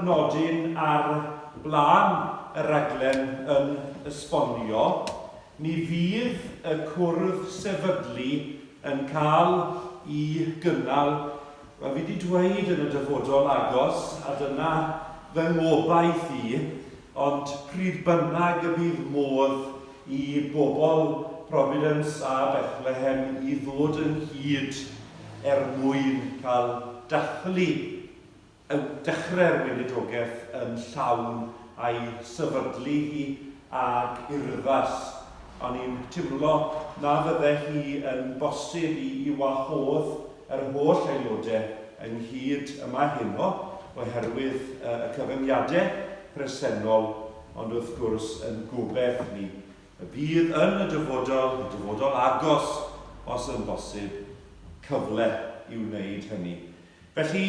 nodyn ar blaen y raglen yn esbonio, mi fydd y cwrdd sefydlu yn cael I gynnal, a fi wedi dweud yn y dyfodol agos, a dyna fy ngobaith I, ond pryd bynnag y bydd modd I bobl Providence a Bethlehem I ddod yn hyd mwyn cael dathlu dechrau'r weinidogaeth yn llawn a'i sefydlu hi ag urddas. Ond i'n teimlo na fydde hi yn bosib I wahodd yr holl aelodau ynghyd yma heno oherwydd y cyfyngiadau presennol, ond wrth gwrs yn gobeith ni. Y bydd yn y dyfodol agos os yn bosib cyfle I wneud hynny. Felly,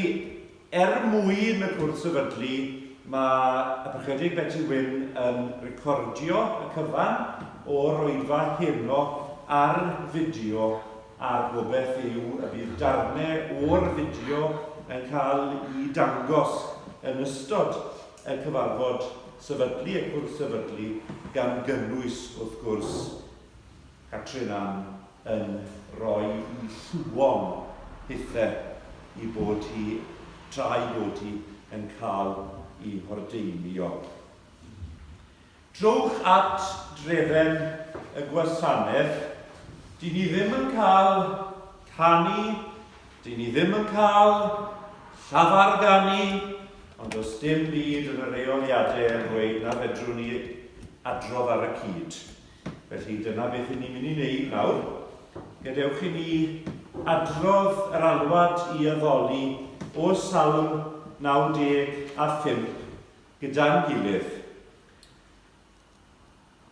mwyn y cwrdd sefydlu, mae y Prychedig Betty Wyn yn recordio y cyfan o'r roedfa heno ar fideo a'r gobeith yw y bydd darnau o'r fideo yn cael I dangos yn ystod y cyfarfod sefydlu, y cwrdd sefydlu, gan gynnwys wrth gwrs Catrin yn rhoi I llwon hithau I bod hi, tra I bod hi yn cael I Ordeinio. Drwch at drefen y Gwasanaeth, dyn ni ddim yn cael canu, dyn ni ddim yn cael llafarganu, ond does dim byd yn y reoliadau yn dweud na fedrwn ni adrodd ar y cyd. Felly dyna beth ni'n mynd I wneud nawr. Gadewch I ni adrodd yr alwad I addoli o Salm 95 gyda'n gilydd.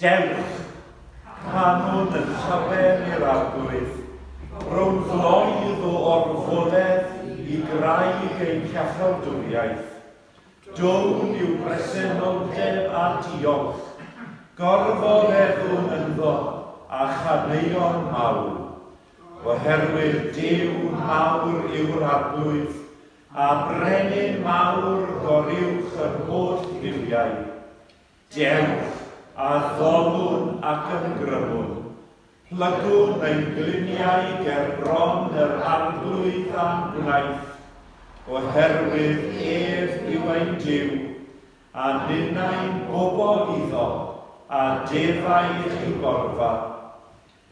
Dewch, canon yn llawer i'r arglwydd, rhwng floedd o orfoledd I graig ein llachawdwriaeth. Down yw presenoldeb a diolch, gorfoleddwn ynddo a chaneuon mawr. Oherwydd Duw mawr yw'r arglwydd, a brenin mawr goriwch yr holl filiau. Dewch a ddolwn ac yn grymwn, plygwn ein gliniau ger bron yr arglwydd a'n gwnaeth, oherwydd yw ein Duw, a ninnau'n bobl iddo, a defaid I gorfa.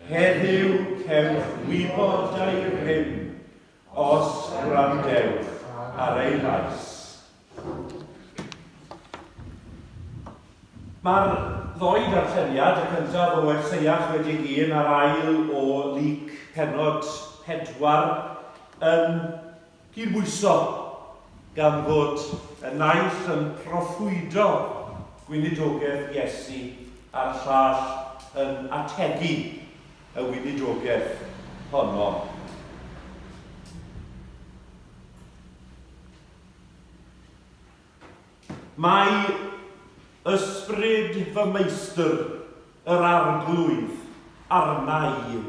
Heddiw cewch wybod ei rhym, os gwrandewch ar ei lais. Mae'r ddoi darlleniad, y cyntaf o Erseiach 61 a'r ail o Lyc penod 4 yn cydbwyso gan fod y naill yn proffwydo gweinidogaeth Iesu a'r llall yn ategu y weinidogaeth honno. Mae ysbryd fy meistr yr arglwydd arnai,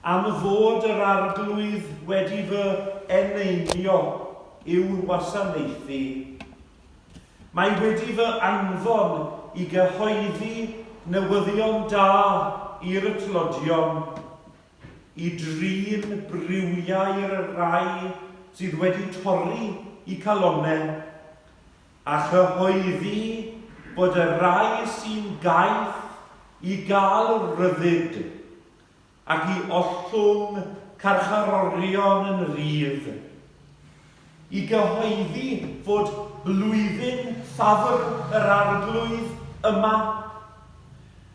am fod yr arglwydd wedi fy eneinio i'w wasanaethu. Mae wedi fy anfon I gyhoeddi newyddion da i'r tlodion, I drin briwiau'r rai sydd wedi torri I calonnau, a chyhoeddi bod y rai sy'n gaeth I gael ryddid ac I ollwng carcharorion yn rydd. I gyhoeddi fod blwyddyn ffafr yr arglwydd yma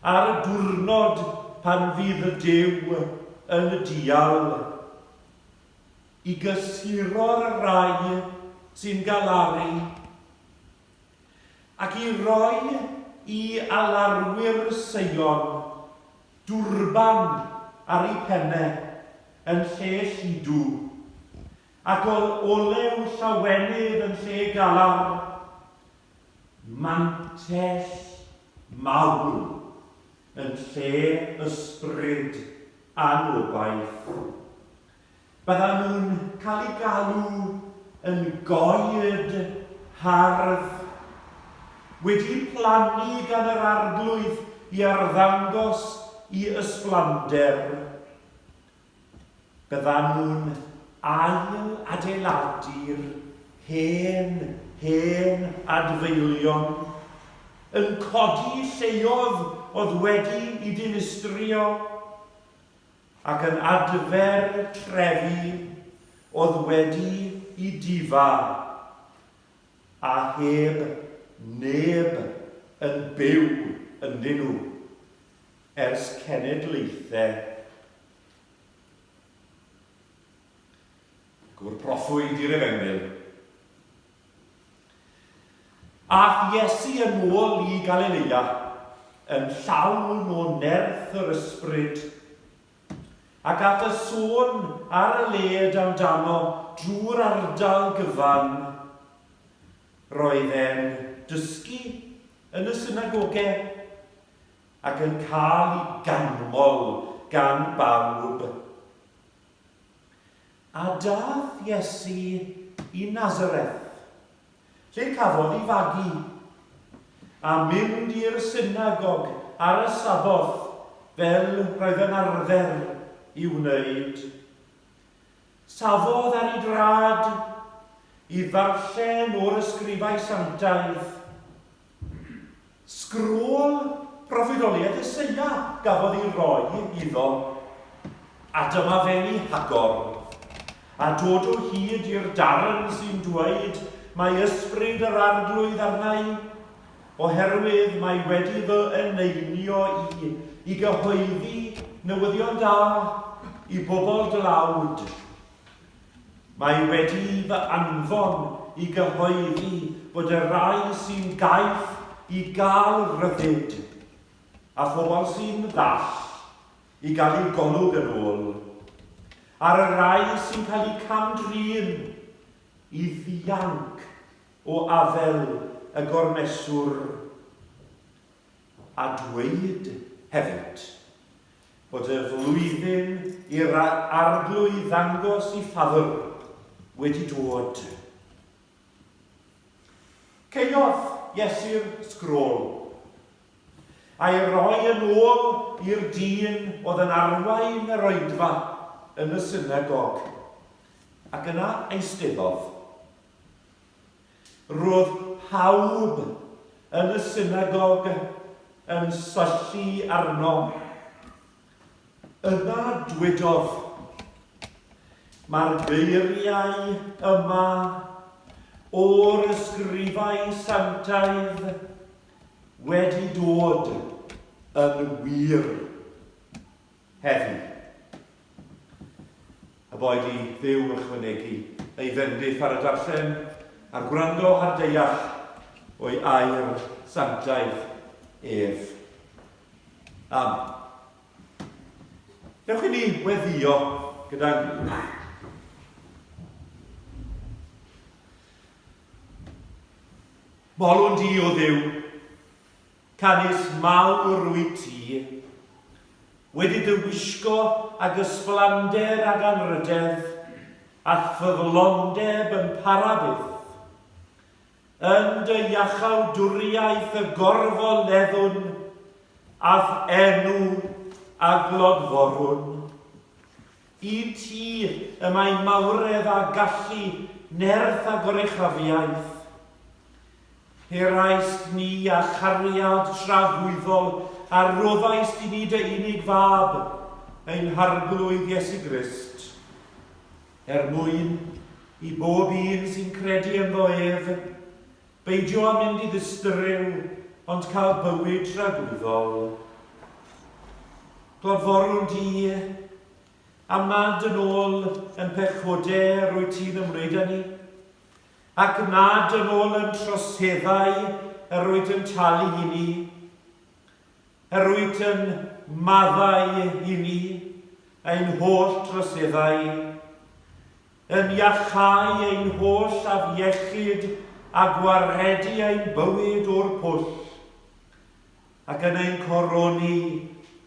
ar y diwrnod pan fydd y Duw yn y dial. I gysuro'r rai sy'n galaru ac I roi I alarwyr Seion dwrban ar ei pennau yn lle lludw, ac olew llawenydd yn lle galar, mantell mawr yn lle ysbryd anobaith. Byddan nhw'n cael ei galw yn goed hardd, wedi plannu gan yr arglwydd i arddangos i ysblander. Byddan nhw'n ail adeiladu'r hen adfeilion, yn codi lleodd oedd wedi i dinistrio, ac yn adfer trefi oedd wedi i difa, a heb neb yn byw ynddyn nhw ers cenedlaethau. Gwr proffwyd i'r Efengyl. Ath Iesu yn ôl i Galilea yn llawn o nerth yr ysbryd, ac ath y sôn ar y led amdano drwy'r ardal gyfan. Roedd e'n dysgu yn y synagogau ac yn cael ei ganmol gan bawb. A dath Iesu i Nazareth, lle cafodd ei fagu, a mynd i'r synagog ar y saboth fel roedd yn arfer i wneud. Safodd ar ei drad i ddarllen o'r ysgrifau sanctaidd. Sgrôl proffwydoliaeth Eseia gafodd ei roi iddo, a dyma fe'n ei hagor, a dod o hyd i'r darn sy'n dweud mae ysbryd yr arglwydd arnau, oherwydd mae wedi fy eneinio i gyhoeddi newyddion da i bobl dlawd. Mae wedi fy anfon i gyhoeddi bod y rai sy'n gaeth i gael ryddid, a phobl sy'n ddall i gael ei golwg yn ôl, a'r y rai sy'n cael ei camdrin i ddianc o afel y gormeswr, a dweud hefyd bod y flwyddyn i'r arglwydd ddangos i ffafr wedi dod. Ceiodd Iesu'r sgrôl, a'i roi yn ôl i'r dyn oedd yn arwain yr oedfa yn y synagog, ac yna eisteddodd. Roedd pawb yn y synagog yn syllu arno. Yna dwedodd, mae'r geiriau yma o'r ysgrifau sanctaidd wedi dod yn wir heddi. A boed i Dduw ychwanegu ei fendith ar y darllen a'r gwrando ar deall o'i air sanctaidd ef. Dewch i ni weddio gyda'n molwn di o Dduw, canis mawr wyt ti, wedi dy wisgo ag ysblander ag anrydedd, a ffyddlondeb yn parabydd, yn dy iachawdwriaeth y gorfoleddwn, ath enw a glodforwn. I ti y mae mawredd a gallu, nerth a gorechafiaeth. Heraist ni a chariad trafwyddol, a roddaist i ni dy unig fab, ein harglwydd Iesu Grist. Mwyn i bob un sy'n credu ynddo ef, beidio a mynd i ddistryw, ond cael bywyd tragwyddol. Glodforwn di, am nad yn ôl yn pechodau rwy ti'n ymwneud â ni, ac nad yn ôl yn troseddau rwyt yn talu i ni, rwyt yn maddau i ni, ein holl troseddau, yn iachau ein holl afiechyd a gwaredu ein bywyd o'r pwll, ac yn ein coroni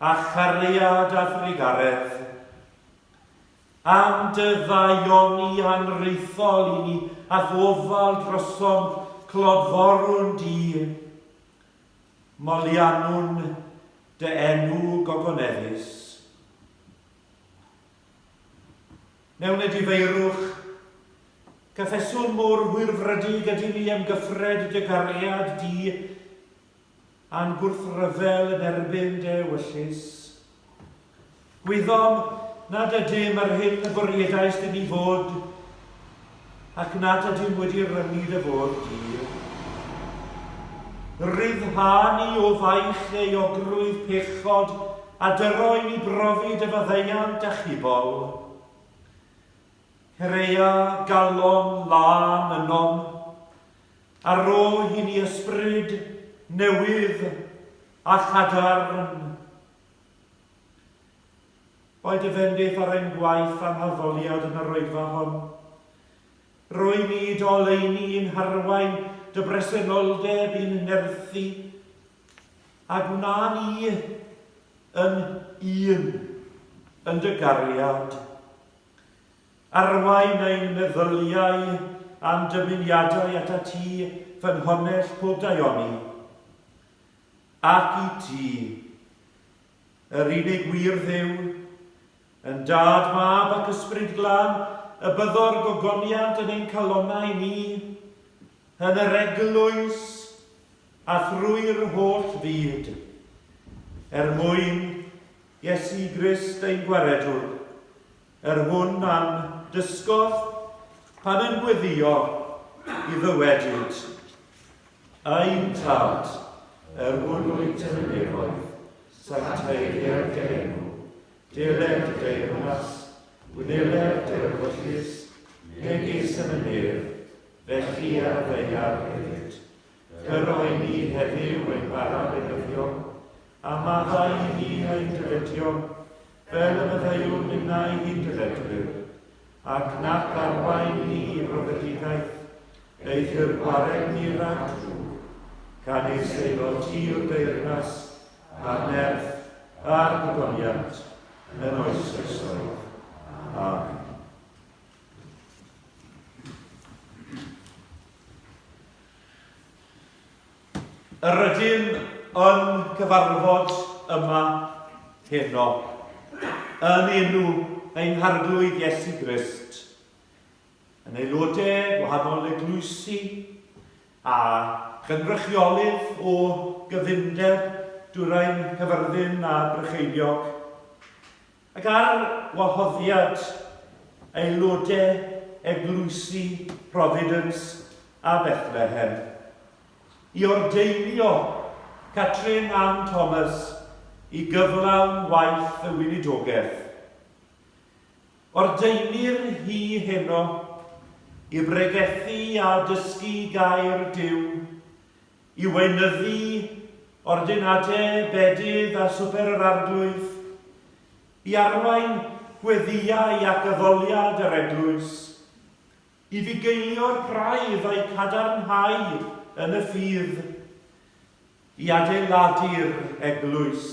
a chariad a thrigaredd, am dy ddaioni anreithol i ni a ddofal drosom clodforwn di, molianwn dy enw gogoneddus. Mewn y difeirwch, cyffeswn môr hwyrfrydig ydy ni am gyffred dy gariad di a'n gwrthryfel yn erbyn dy wyllus. Gwyddom nad ydym ar hyn y bwriedais dyn ni fod, ac nad ydym wedi rynnu dy fod di. Ryddha ni o faich ei ogrwydd pechod a dyroi ni brofi dy faddeiant a chibol. Herea galon lan ynom, a ro hi ni ysbryd newydd a chadarn. Oed y fendith ar ein gwaith am hafoliad yn yr oedfa hon. Rwy ni doleini yn harwain dy bresenoldeb i'n nerthu, a gwna ni yn un yn dy gariad. Arwain ein meddyliau am dymuniadau at a ti fy nhonell pob daioni. Ac i ti, yr unig wir ddew, yn dad mab ac ysbryd glân, y byddor gogoniant yn ein calonau ni, yn yr eglwys a thrwy'r holl fyd, mwyn Iesu Grist ein gwaredwr, hwn am dysgodd pan yn gweddio i ddywedyd. Ein tad, hwn wyt yn y nefoedd, sancteidiau'r genw, diled deyrnas, wyneled de'r wyllus, neges yn y nef, felly ar ddeiar hefyd. Gyroi ni heddiw ein barad yn yfio, a maddau ni ein dyfedio, fel y byddaiwn minnau hi'n dyledwyr, ac nac arwain ni i brofedigaeth, eith yr gwareg ni rhag drw, can ei seilo tir deyrnas, a nerth a'r gogoniant, yn oes Christoedd. Amen. Yr ydym yn cyfarfod yma heno, yn enw ein harglwydd Iesu Grist, yn aelodau gwahanol eglwysi a gynrychiolydd o gyfundeb dwyrain Cyfyrddin a Brycheiniog, ac ar wahoddiad aelodau eglwysi Providence a Bethlehem, i ordeinio Catrin a Thomas i gyflawn waith y weinidogaeth. Ordeinir hi heno i bregethu a dysgu gair Duw, i weinyddu ordinadau bedydd a swper yr arglwydd, i arwain gweddiau ac addoliad yr eglwys, i fugeilio'r braidd a'i cadarnhau yn y ffydd, i adeiladu'r eglwys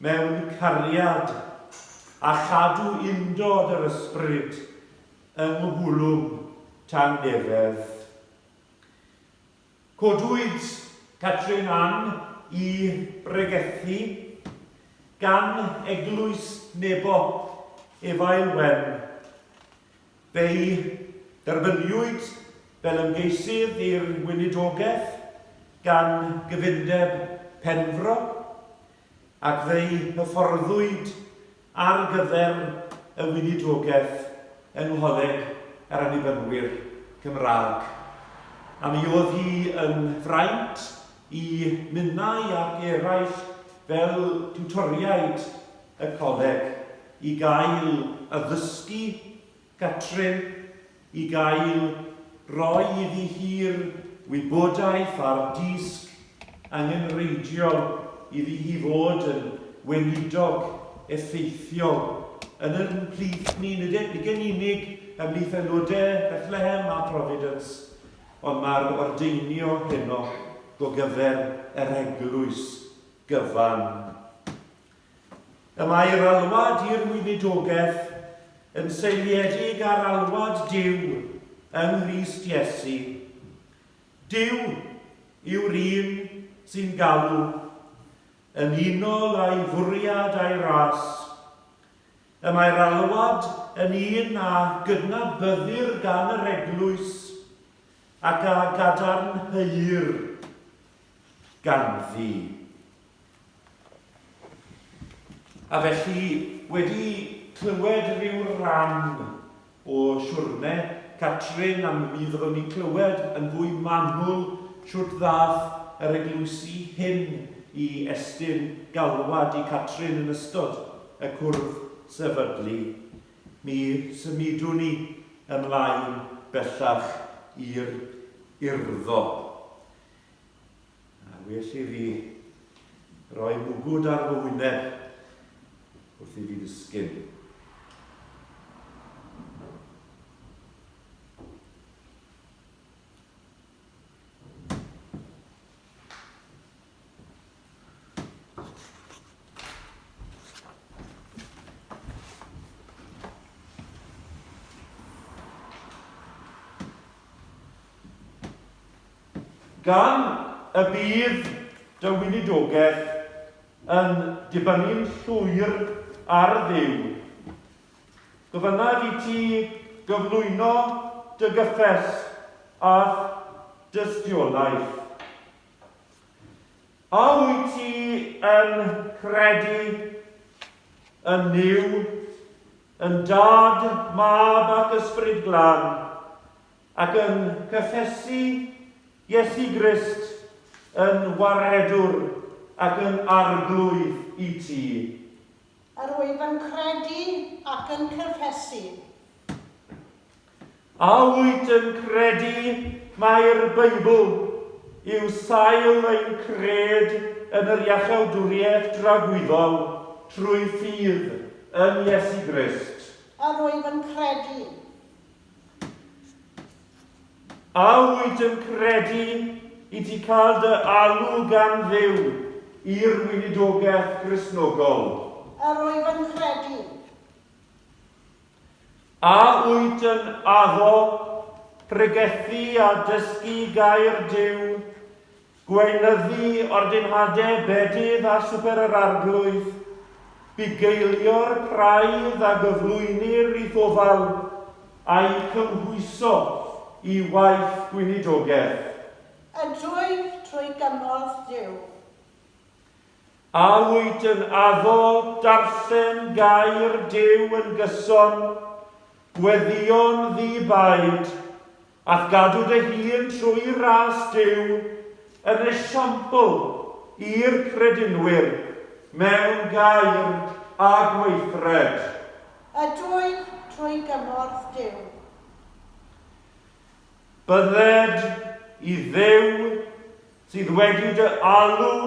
mewn cariad a chadw undod yr ysbryd yng ngwhwlwm tangnefedd. Codwyd Catrin Ann i bregethu gan eglwys Nebo Efail Wen. Fe'i derbyniwyd fel ymgeisydd i'r weinidogaeth gan gyfundeb Penfro, ac fe'i hyfforddwyd ar gyfer y weinidogaeth yng Ngholeg yr Annibynwyr Cymraeg. A mi oedd hi yn fraint i minnau ac eraill fel tiwtoriaid y coleg i gael addysgu Catrin, i gael roi iddi hi'r wybodaeth a'r disg angenreidiol iddi hi fod yn weinidog effeithiol yn yn plith ni, nid yn unig ymhlith aelodau Bethlehem a Providence, ond mae'r Ordeinio heno go gyfer yr eglwys gyfan. Y mae'r alwad i'r weinidogaeth yn seiliedig ar alwad Duw yng Nghrist Iesu, Duw yw'r un sy'n galw, yn unol a'i fwriad a'i ras. Y mae'r alwad yn un a gydnabyddir gan yr eglwys ac a gadarn hyr ganddi. A felly wedi clywed rhyw ran o siwrne Catrin am mi fyddwn ni'n clywed yn fwy manwl siwrt ddath yr eglwysi hyn i estyn galwad i Catrin yn ystod y cwrdd sefydlu. Mi symudwn ni ymlaen bellach i'r urddo. A well i fi roi mwgwd ar fy wyneb wrth i fi ddisgyn. Gan y bydd dy weinidogaeth yn dibynnu'n llwyr ar Dduw, gofynaf i ti gyflwyno dy gyffes a dystiolaeth. A wyt ti yn credu yn Nuw, yn Dad, Mab ac Ysbryd Glân, ac yn cyffesu Iesu Grist yn waredwr ac yn arglwydd i ti. Ar wyf yn credu ac yn cyffesu. A wyt yn credu mae'r Beibl yw sail ein cred yn yr iachawdwriaeth dragwyddol trwy ffydd yn Iesu Grist. Ar wyf yn credu. A wyt yn credu i ti cael dy alw gan Dduw i'r weinidogaeth Gristnogol. Ar wyf yn credu. A wyt yn addo pregethu a dysgu gair Duw, gweinyddu ordinhadau bedydd a swper yr arglwydd, bugeilio'r praidd a gyflwynir i ddofal a'i cymhwyso i waith gweinidogaeth. Ydwyf trwy gymorth Duw. A wyt yn addo darllen gair Duw yn gyson, gweddion ddibaid, ath gadw dy hun trwy ras Duw yn esiampl i'r credinwyr mewn gair a gweithred. Ydwyf trwy gymorth Duw. Bydded i Dduw sydd wedi dy alw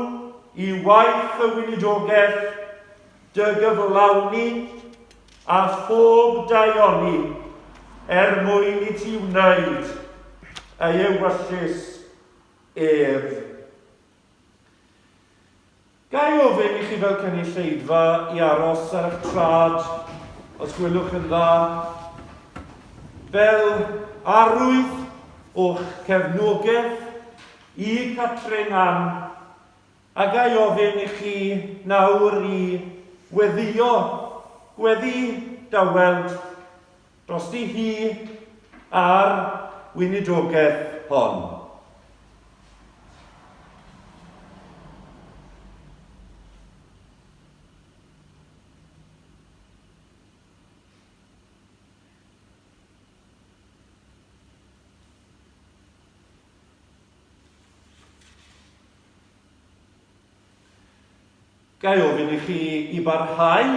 i waith y weinidogaeth, dy gyflawni a phob daioni mwyn i ti wneud ei ewyllus ef. Gai ofyn i chi fel cynulleidfa i aros ar eich trad, os gwylwch yn dda, fel arwydd o'ch cefnogaeth i Catrin am, a gai ofyn i chi nawr i gweddi daweld drosti hi a'r weinidogaeth hon. Gai ofyn i chi i barhau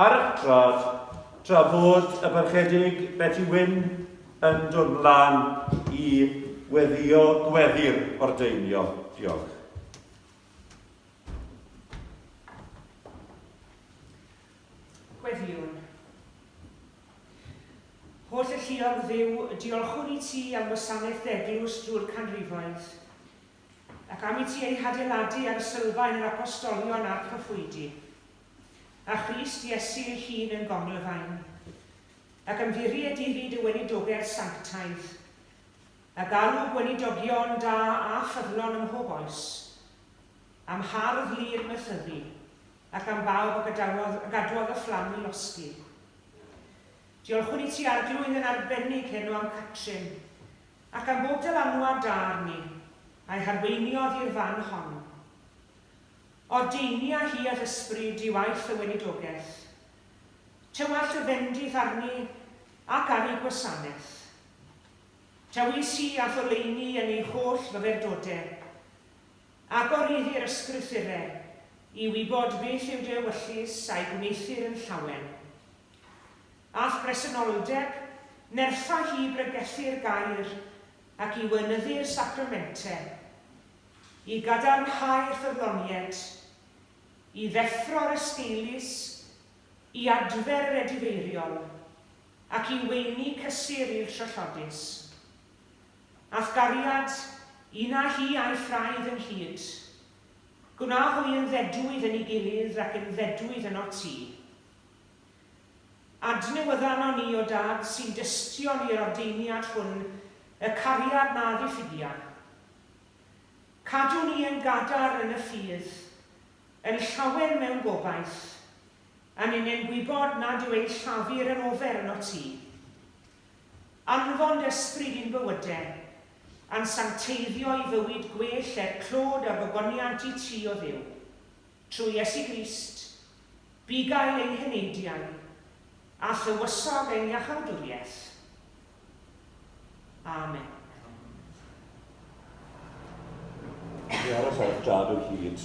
ar eich trad tra fod y barchedig Medi yn dod mlaen i gweddi'r Ordeinio. Diolch. Gweddiwn. Holl y lluog Dduw, diolchwn i ti am wasanaeth eglwys drwy'r canrifoedd, ac am i ti ei hadeiladu ar y sylfaen yr apostolion a'r proffwydi, a Christ Iesu ei hun yn gonglyfaen, ac ymddiried iddi dy weinidogaeth sanctaidd, a galw gweinidogion da a ffyddlon ym mhob oes, am hardd lir mythyddu, ac am bawb a gadwodd y fflam i losgi. Diolchwn i ti arglwydd yn arbennig hyn am Catrin, ac am bob dylanwad da arni, a'i harweiniodd i'r fan hon. Ordeinia hi a ddysbryd i waith y weinidogaeth. Tywall y fendith arni ac ar ei gwasanaeth. Tywys hi a tholeini yn ei holl fyferdodau. Agor iddi'r ysgrythurau i wybod beth yw dewyllus a'i gwneithir yn llawen. Ath bresenoldeb, nertha hi bregethu'r gair ac i wynyddu'r sacramentau, i gadarnhau'r ffyrddoniaid, i ddeffro'r ysgeilus, i adfer yr edifeiriol, ac i weini cysur i'r trylladus. Ath gariad, una hi a'i ffraidd yn hyd. Gwna hwy yn ddedwydd yn ei gilydd ac yn ddedwydd yn o ti. Adnewyddan o ni o dad sy'n dystion i'r ordeiniad hwn y cariad na ddiffidia. Cadw ni yn gadar yn y ffydd, yn llawen mewn gobaith, a ni'n ein gwybod nad yw ei llafur yn ofer yn o ti. Anfon ysbryd i'n bywydau, a'n sancteiddio i fywyd gwell clod a bygoniant i ti o ddiw. Trwy Iesu Grist, bugail ein heneidiau, a thywysog ein iachawdwriaeth. Amen. Ni aros ar dad o hyd.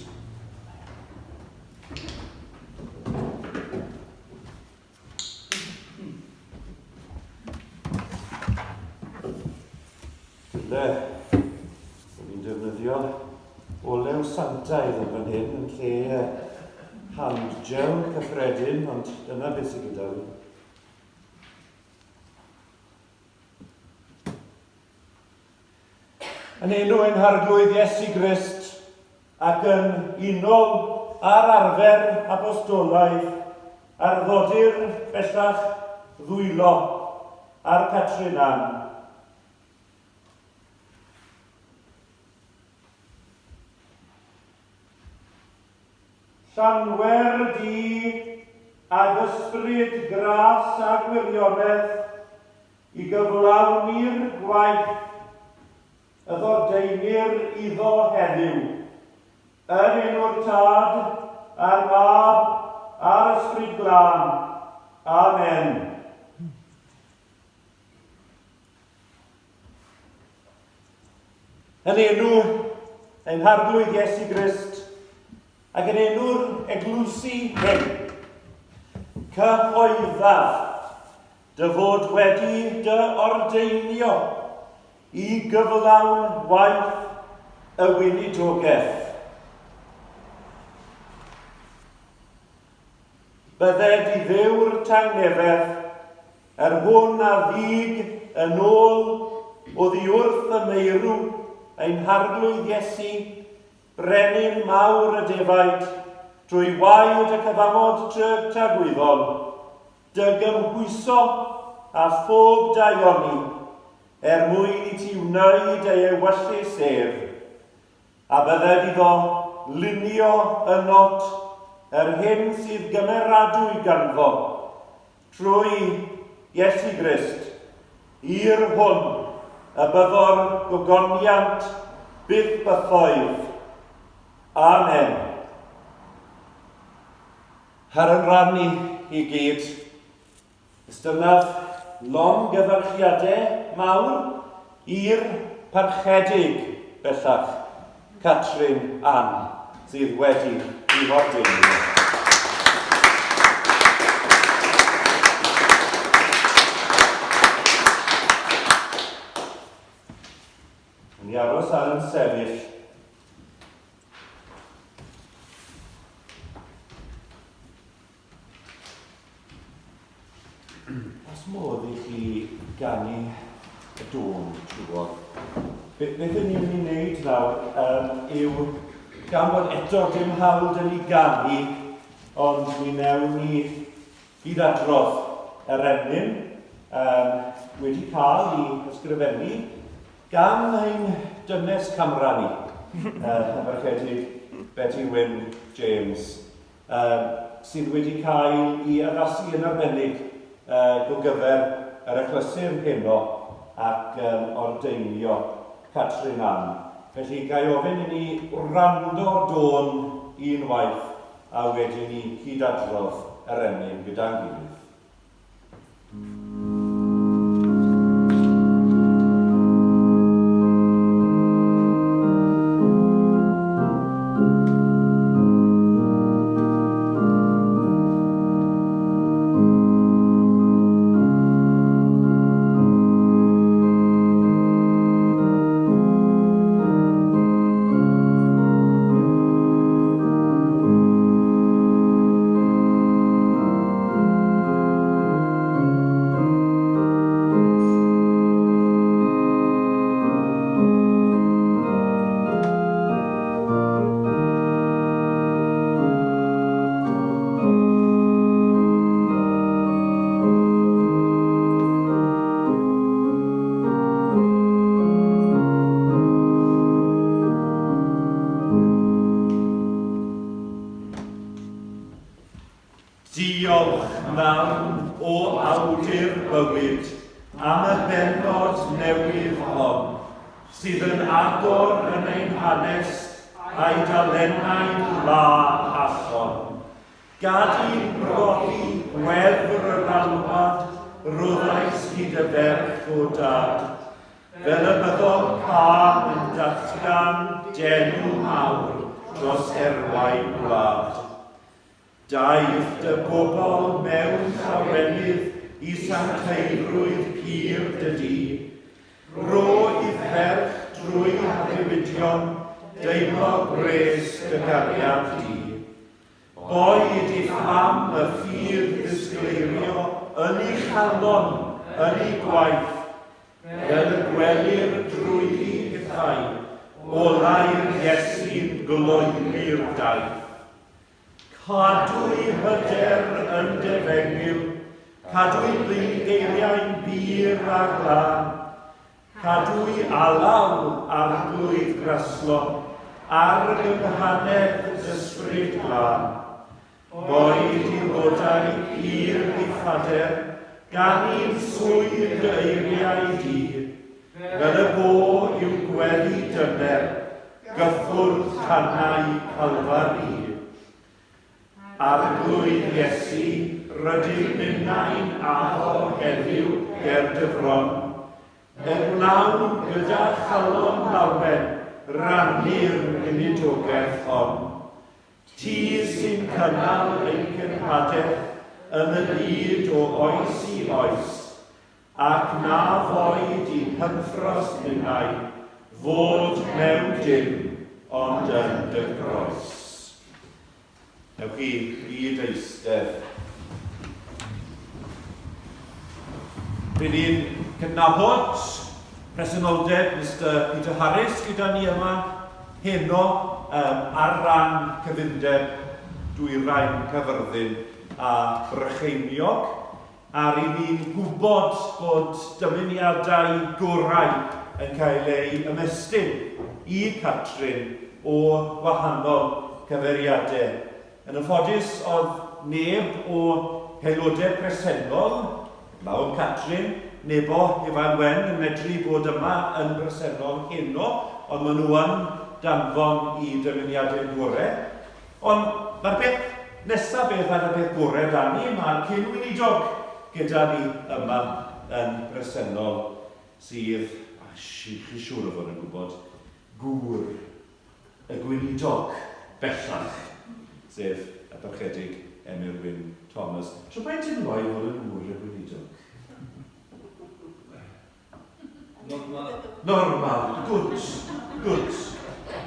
Dyle, ni'n defnyddio olew santaidd yn fan hyn yn lle hand gel cyffredin, ond dyna beth sydd gyda fi. Yn enw ein harglwydd Iesu Grist ac yn unol ar arfer apostolaidd ar ddodir bellach ddwylo ar Catrinan. Llanwer di ag ysbryd gras a gwirionedd i gyflawni'r gwaith y ddordeinir iddo heddiw, yn enw'r Tad, a'r Mab, a'r Ysbryd Glân. Amen. Yn enw ein harglwydd Iesu Grist, ac yn enw'r eglwysi hyn, cyhoeddaf dy fod wedi dy ordeinio i gyflawn waith y weinidogaeth. Bydded i ddew'r tangnefedd hwn a ddig yn ôl oddi wrth y meirw ein harglwydd Iesu, brenin mawr y defaid, drwy waed y cyfamod tagwyddol, dy gymhwyso a phob daioni, mwyn i ti wneud ei ewyllus ef, a bydded iddo lunio y not hyn sydd gymeradwy ganddo, trwy Iesu Grist, i'r hwn y byddo'r gogoniant byth bythoedd. Amen. Ar yn rannu i gyd, ystynaf longyfarchiadau mawr i'r parchedig bellach Catrin Ann sydd wedi i Ordeinio. Ni aros ar yn sefyll. Os modd i chi ganu y dôn, trwy'r beth ydyn ni'n mynd i wneud nawr yw gan bod eto dim hawl dyn ni ganu, ond mi newn ni gydadrodd yr emyn wedi cael i ysgrifennu Gan ein dynes camera ni, Aberchedig Betty Wyn James, sydd wedi cael ei addasu yn arbennig go gyfer yr achlysur heno ac Ordeinio Catrin. Felly gai ofyn i ni rando'r dôn unwaith a wedyn ni cydadrodd yr enyn gyda'n gilydd. Diolch nawn o awdur bywyd am y bennod newydd hon, sydd yn agor yn ein hanes a'i dalennau'n la allon. Gad i'n brofi gwefr yr alwad, roddais hyd y ferch o dad. Fel y byddom pan yn datgan denw mawr dros erwain gwlad. Daeth dy bobl mewn llawenydd i sancteirwydd pur dydi. Ro i ferch drwy ddiwydion, deimlo gres dy gariad di. Boed i ffam y ffydd ddisgleirio yn ei chalon, yn ei gwaith. Fel y gwelir drwy hithau, olau'r Iesu'n gloi'r daith. Cadwy hyder yn defengil, cadwy blyngeiriau'n bir a glan, cadwy alaw ar glwydd graslo, ar gynghanedd ysbryd glan. Boed i rodau pur i ffader, gan i'n swydd eiriau di, fel y bo i'w gweddi dyner, gyffwrdd tanau calfari. Ar glwydd Iesu, rydym minnau'n afo heddiw ger dyfron. Lawn gyda chalon lawen, rannu'r unidogaeth hon. Ti sy'n cynnal ein cynhadaeth yn y byd o oes i oes, ac na foed i'n hynffros minnau, fod mewn dim, ond yn dy groes. Newch chi gyd eistedd. Rydyn ni'n cydnabod presenoldeb Mr Peter Harris gyda ni yma heno ar ran cyfundeb dwyrain Cyfyrddin a Brycheiniog, a rydyn ni'n gwybod bod dymuniadau gorau yn cael ei ymestyn i Catrin o wahanol cyfeiriadau. Yn ymffodus oedd neb o haelodau presennol, lawn Catrin, nebo Ifan Wen yn medru bod yma yn bresennol heno, ond maen nhw yn danfon i dymuniadau gorau. Ond mae'r beth nesaf beth ar y beth gorau da ni, mae'r cynwynidog gyda ni yma yn bresennol sydd, chi siŵr o fod yn gwybod, gŵr y gweinidog bellach, sef Aberchedig Emyr Wyn Thomas. So mae'n teimlo i fod yn gŵr y gweinidog? Normal, good.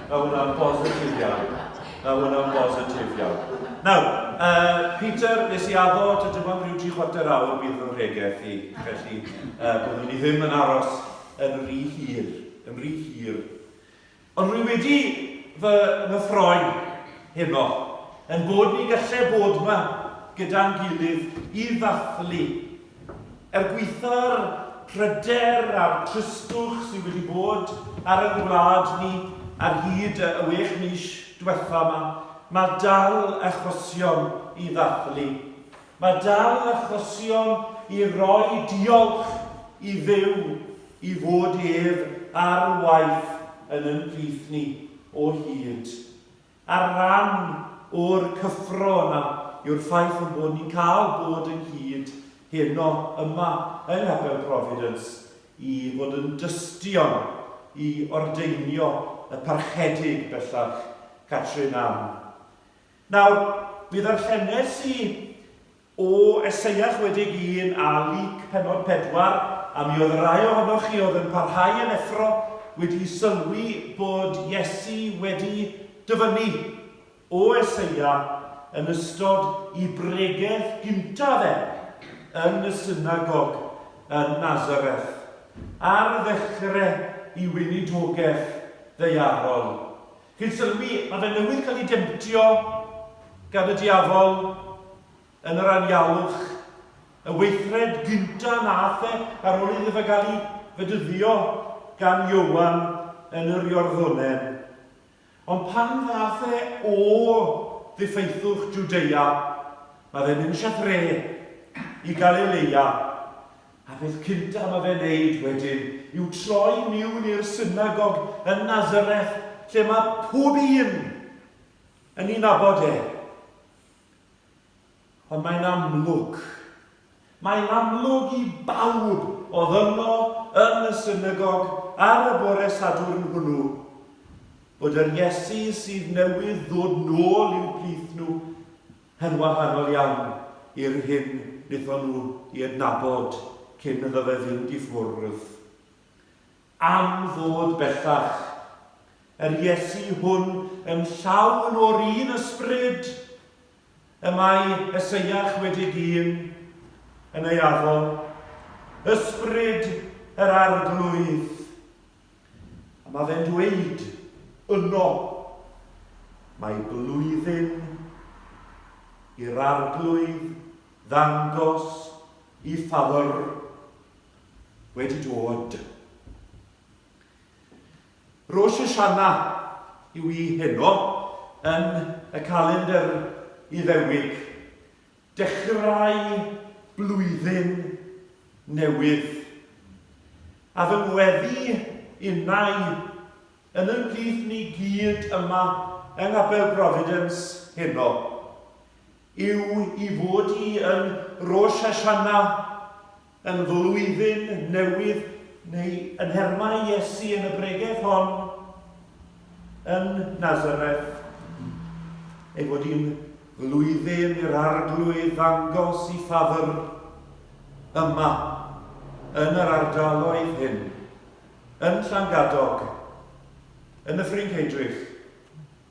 A hwnna'n positif iawn. Nawr, Peter, nes i addo, dim ond rhyw 3/4 awr bydd yn rhegaeth i, felly byddwn ni ddim yn aros yn rhy hir. Ond rwy wedi fy ffroen heno, yn bod ni gallai bod yma gyda'n gilydd i ddathlu gweitha'r pryder a'r tristwch sydd wedi bod ar y gwlad ni ar hyd y 6 mis diwetha yma, mae dal achosion i ddathlu. Mae dal achosion i roi diolch i ddiw i fod ef ar waith yn ein plith ni o hyd. Ar ran o'r cyffro yna yw'r ffaith yn bod ni'n cael bod yn hyd heno yma yng Nghapel Providence i fod yn dystion i Ordeinio y parchedig bellach Catrin am. Nawr, bydd yr llennes i o Eseiach 1 a Luc penod 4, a mi oedd rai ohonoch chi oedd yn parhau yn effro wedi sylwi bod Iesu wedi dyfynnu o Eseia yn ystod i bregeth gyntaf yn y synagog yn Nazareth ar ddechrau i weinidogaeth ddeiarol. Chi'n sylwi, mae fe newydd cael ei demtio gan y diafol yn yr anialwch, y weithred gyntaf nath ar ôl iddo fe gael ei fedyddio gan Iowan yn yr Iorddonen. Ond pan ddath o ddiffeithwch Jwdea, mae fe'n mynd siathre i Galilea, a beth cyntaf mae fe'n neud wedyn yw troi miwn i'r synagog yn Nazareth, lle mae pob un yn ei nabod e. Ond mae'n amlwg. Mae'n amlwg i bawb oedd yno yn y synagog ar y bore Sadwrn hwnnw, bod yr Iesu sydd newydd ddod nôl i'w plith nhw yn wahanol iawn i'r hyn wnaethon nhw i adnabod cyn iddo fe fynd i ffwrdd. Am ddod bellach, yr Iesu hwn yn llawn o'r un ysbryd, y mae Eseiach 1 yn ei afon, ysbryd yr arglwydd. A mae fe'n dweud yno, mae blwyddyn i'r arglwydd ddangos i ffafr wedi dod. Rosh Hashanah yw i heno yn y calendr Iddewig, dechrau blwyddyn newydd. A fy ngweddi unau yn y plith ni gyd yma yng Nghapel Providence heno yw i fod i yn Rosh Hashanah yn flwyddyn newydd, neu yn hermau Iesu yn y bregeth hon yn Nazareth, ei fod i'n flwyddyn i'r arglwydd ddangos i ffafr yma yn yr ardaloedd hyn, yn Llangadog, yn y Ffrind Heidrich,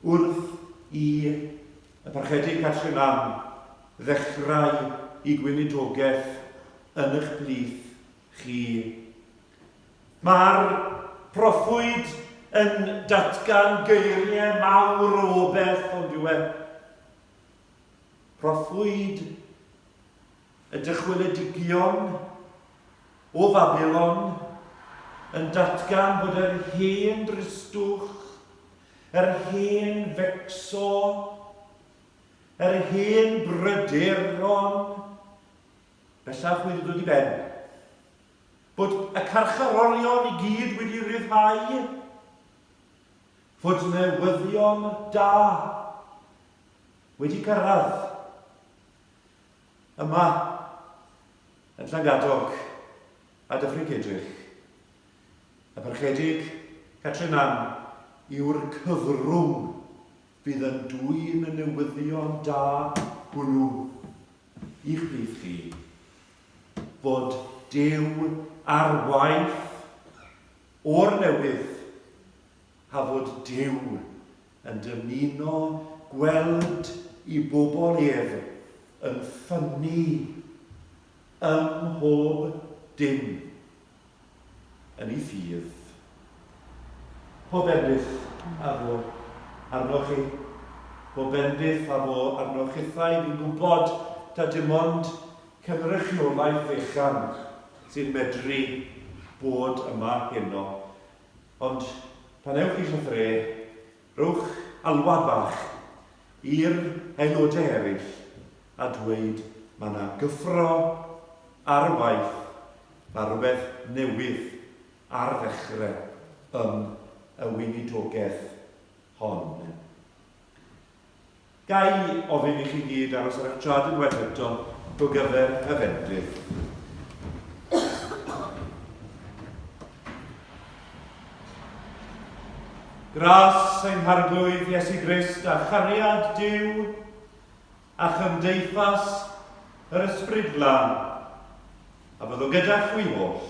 wrth i y parchedig Catrin am ddechrau i gweinidogaeth yn eich plith chi. Mae'r proffwyd yn datgan geiriau mawr o obeth o'n diwedd. Proffwyd y dychweledigion o Babylon yn datgan bod yr hen dristwch, yr hen fecso, yr hen bryderon, bellach wedi dod i ben. Bod y carcharorion i gyd wedi ryddhau, fod newyddion da wedi cyrraedd yma yn Llangadog a Dyffryn Cedrych. Y parchedig Catrin am yw'r cyfrwng fydd yn dwyn y newyddion da hwnnw i'ch plith chi. Fod Duw ar waith o'r newydd, a fod Duw yn dymuno gweld i bobl ef yn ffynnu ym mhob dim yn ei ffydd. Po bendith a fo arnoch chi, po bendith a fo arnoch chithau, fi'n gwybod ta dim ond cynrychiolaeth fechan sy'n medru bod yma heno. Ond pan ewch chi llythre, rhowch alwad bach i'r aelodau eraill a dweud mae yna gyffro ar y waith a rhywbeth newydd ar ddechrau yn y weinidogaeth hon. Gai ofyn i chi gyd aros ar eich trad unwaith eto o gyfer y fendrith. Gras ein harglwydd Iesu Grist a chariad Duw a chymdeithas yr Ysbryd Glân a byddwn gyda chwi oll.